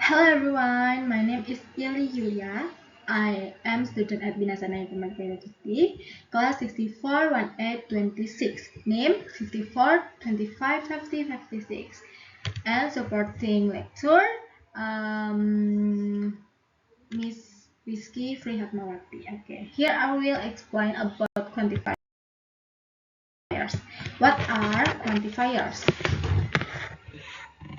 Hello everyone, my name is Yulya. I am student at Binasana University, class 64 1826, name 54 25 50 56, and supporting lecturer Miss Rizky Frihatmawati. Okay, here I will explain about quantifiers. What are quantifiers?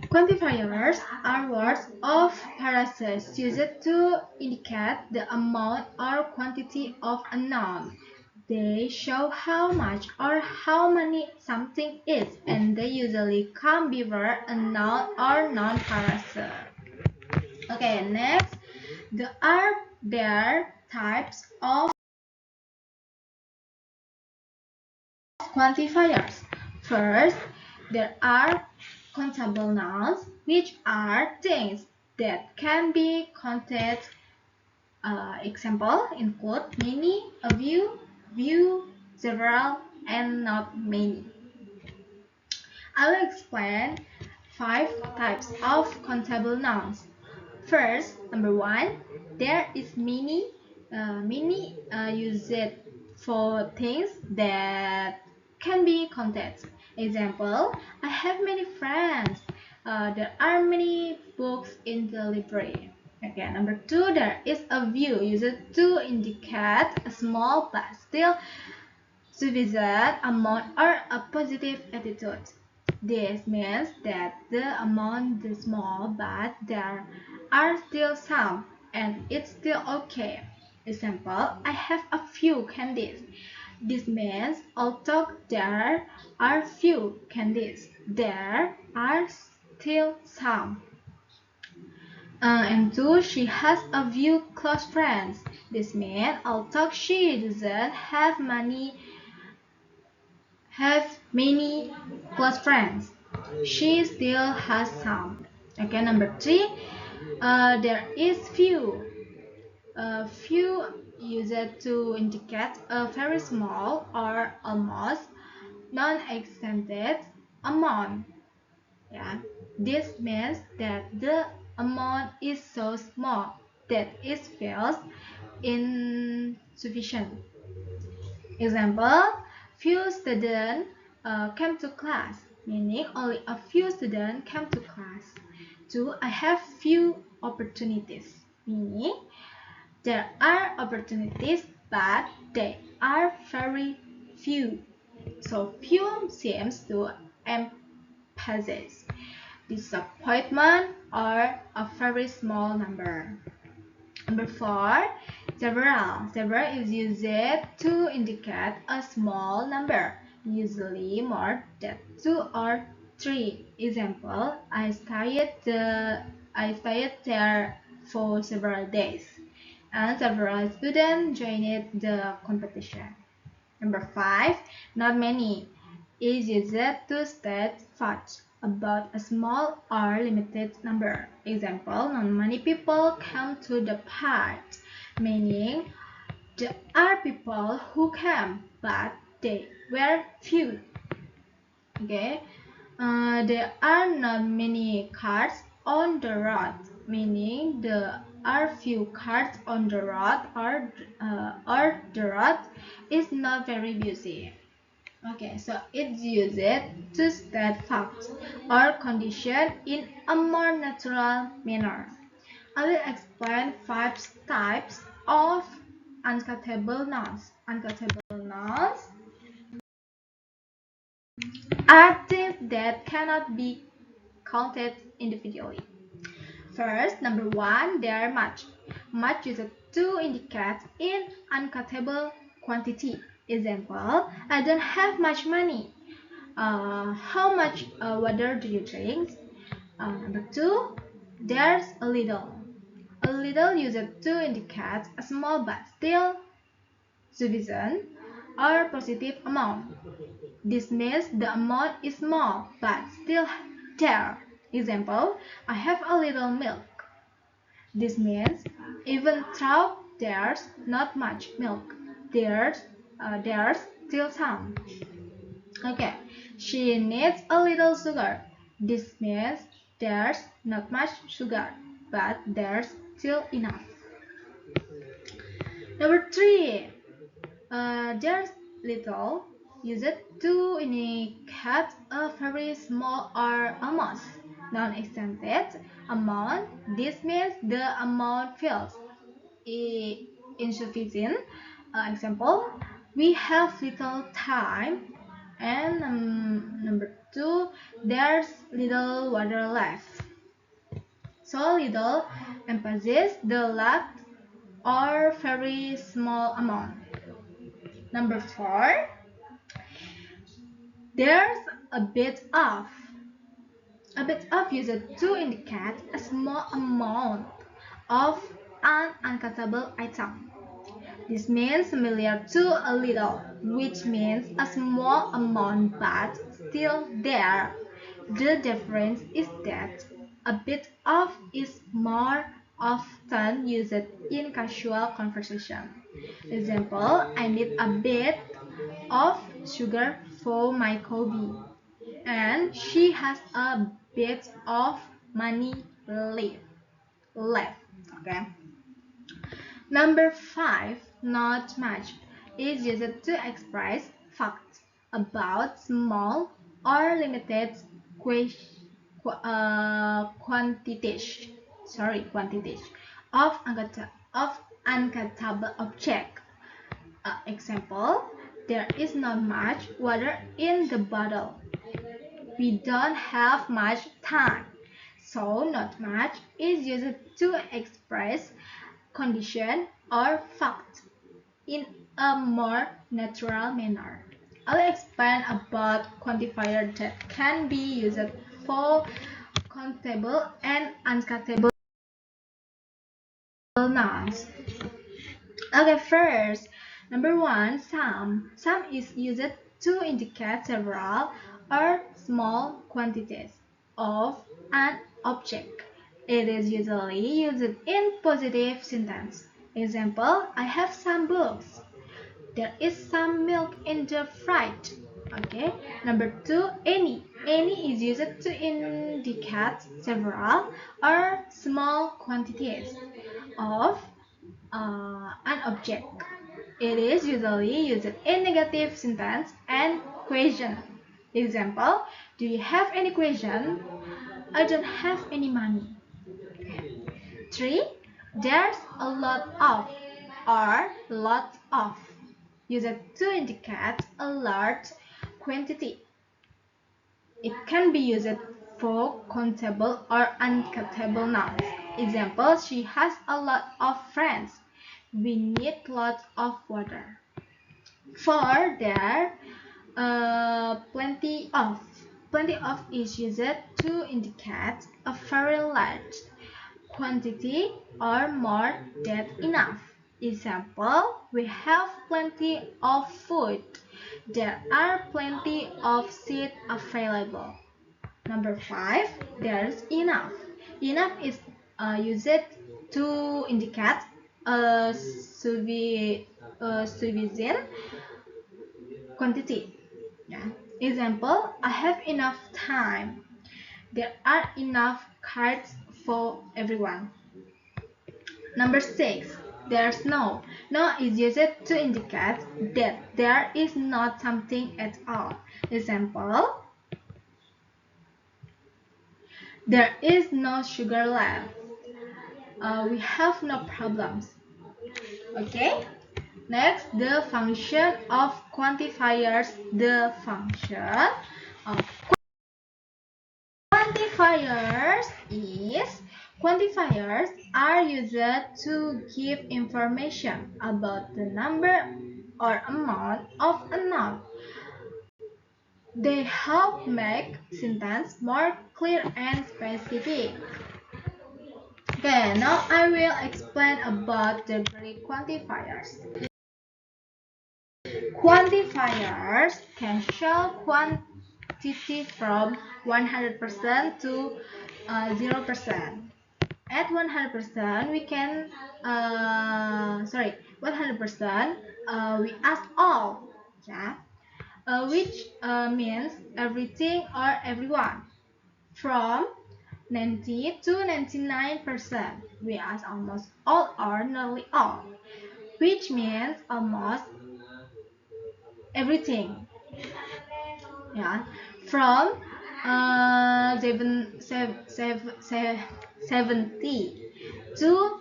Quantifiers are words of phrases used to indicate the amount or quantity of a noun. They show how much or how many something is, and they usually come before a noun or non-phrase. Okay, next, there types of quantifiers. First, there are countable nouns, which are things that can be counted. Example include many, a few, several, and not many. I will explain 5 types of countable nouns. First, number 1, there is many. Many used for things that can be counted. Example, I have many friends. There are many books in the library. Okay, number 2, there is a view used to indicate a small but still sufficient amount or a positive attitude. This means that the amount is small, but there are still some, and it's still okay. Example, I have a few candies. This means although there are few candies, there are still some. And 2, she has a few close friends. This means although she doesn't have many close friends, she still has some. Okay, number 3, there is few. Few used to indicate a very small or almost non-existent amount. Yeah, this means that the amount is so small that it feels insufficient. Example, few students came to class, meaning only a few students came to class. 2, I have few opportunities, meaning there are opportunities but they are very few. So few seems to emphasize disappointment or a very small number. Number 4, several. Several is used to indicate a small number, usually more than 2 or 3. Example, I stayed there for several days, and several students joined the competition. Number 5, not many, is used to state facts about a small or limited number. Example, not many people come to the park, meaning there are people who came, but they were few. Okay, there are not many cars on the road, meaning there are few cars on the road, or the road is not very busy. Okay, so it's used to state facts or condition in a more natural manner. I will explain 5 types of uncountable nouns. Uncountable nouns are things that cannot be counted individually. First, number 1, they are much. Much used to indicate in uncountable quantity. Example, I don't have much money. How much water do you drink? Number 2, there's a little. A little used to indicate a small but still sufficient or positive amount. This means the amount is small but still there. Example, I have a little milk. This means even though there's not much milk, there's still some. Okay, she needs a little sugar. This means there's not much sugar, but there's still enough. Number 3, there's little. Use it to indicate a very small or almost non-existent amount. This means the amount feels insufficient. Example, we have little time. And number 2, there's little water left. So little emphasizes the lack or very small amount. Number 4, there's a bit of. A bit of used to indicate a small amount of an uncountable item. This means similar to a little, which means a small amount but still there. The difference is that a bit of is more often used in casual conversation. Example, I need a bit of sugar for my coffee, and she has a bit of money left. Okay. Number 5, not much, is used to express facts about small or limited quantities. Quantities of uncountable object. Example: there is not much water in the bottle. We don't have much time, so not much is used to express condition or fact in a more natural manner. I'll explain about quantifiers that can be used for countable and uncountable nouns. Okay, first, number 1, sum. Sum is used to indicate several or small quantities of an object. It is usually used in positive sentence. Example, I have some books. There is some milk in the fridge. Okay. Number 2, any. Any is used to indicate several or small quantities of an object. It is usually used in negative sentence and question. Example, do you have any question? I don't have any money. 3, there's a lot of or lots of, used to indicate a large quantity. It can be used for countable or uncountable nouns. Example, she has a lot of friends. We need lots of water. 4, there plenty of. Plenty of is used to indicate a very large quantity or more than enough. Example, we have plenty of food. There are plenty of seats available. Number 5, there's enough. Enough is used to indicate a sufficient quantity. Yeah. Example, I have enough time. There are enough cards for everyone. Number 6, there's no. No is used to indicate that there is not something at all. Example, there is no sugar left. We have no problems. Okay? Next, the function of quantifiers. The function of quantifiers are used to give information about the number or amount of a noun. They help make sentence more clear and specific. Okay, now I will explain about the Greek quantifiers. Quantifiers can show quantity from 100% to 0%. At 100%, we can 100%, we ask all, yeah, which means everything or everyone. From 90 to 99%. We ask almost all or nearly all, which means almost everything. Yeah, from 70 to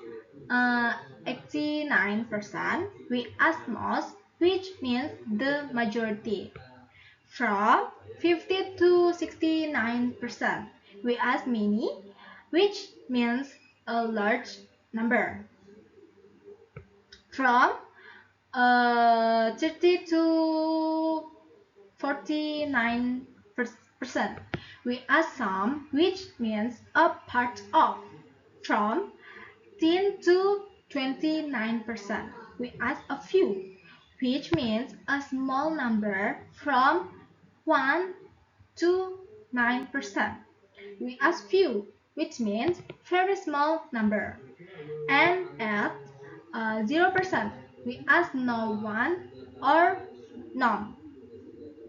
89%. We ask most, which means the majority. From 50 to 69%, we ask many, which means a large number. From 30 to 49%, we ask some, which means a part of. From 10 to 29%, we ask a few, which means a small number. From 1 to 9%, we ask few, which means very small number. And at 0%, we ask no one or none,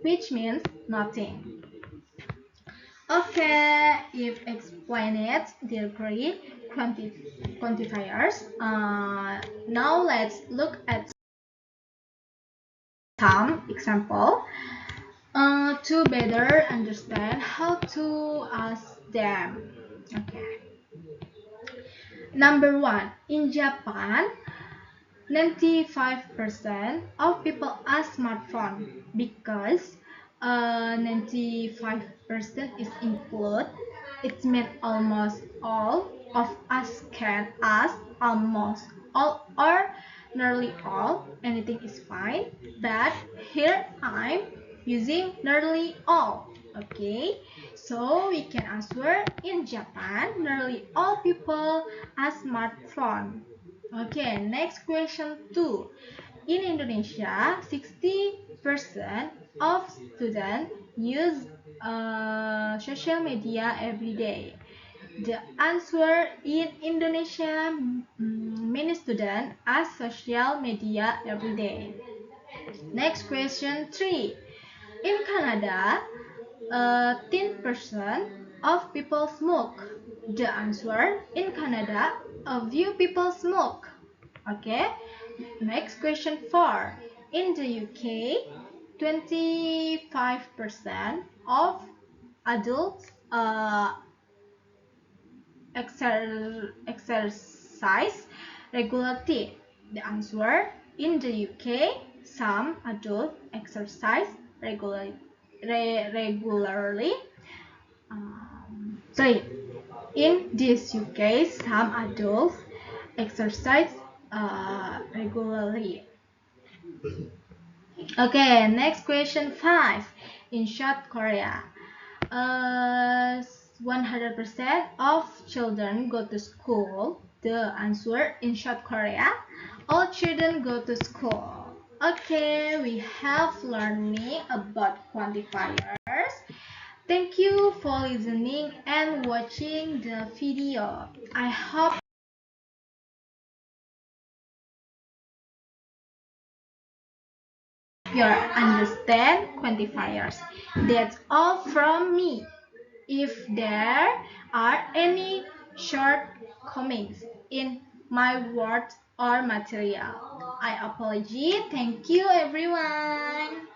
which means nothing. Okay, if explain it directly, quantifiers. Now let's look at some example to better understand how to ask them. Okay. Number one, in Japan, 95% of people have smartphone because 95% is include. It means almost all of us can ask almost all or nearly all. Anything is fine, but here I'm using nearly all. Okay, so we can answer in Japan, nearly all people have smartphone. Okay, next question 2. In Indonesia, 60% of students use social media every day. The answer, in Indonesia, many students use social media every day. Next question 3. In Canada, 10% of people smoke. The answer, in Canada, a few people smoke. Okay, next question 4. In the UK, 25% of adults exercise regularly. The answer, in the UK, some adults exercise regularly. Sorry, in this UK, some adults exercise regularly. Okay, next question 5. In South Korea, 100% of children go to school. The answer, in South Korea, all children go to school. Okay, we have learned about quantifiers. Thank you for listening and watching the video. I hope you understand quantifiers. That's all from me. If there are any shortcomings in my words or material, I apologize. Thank you, everyone.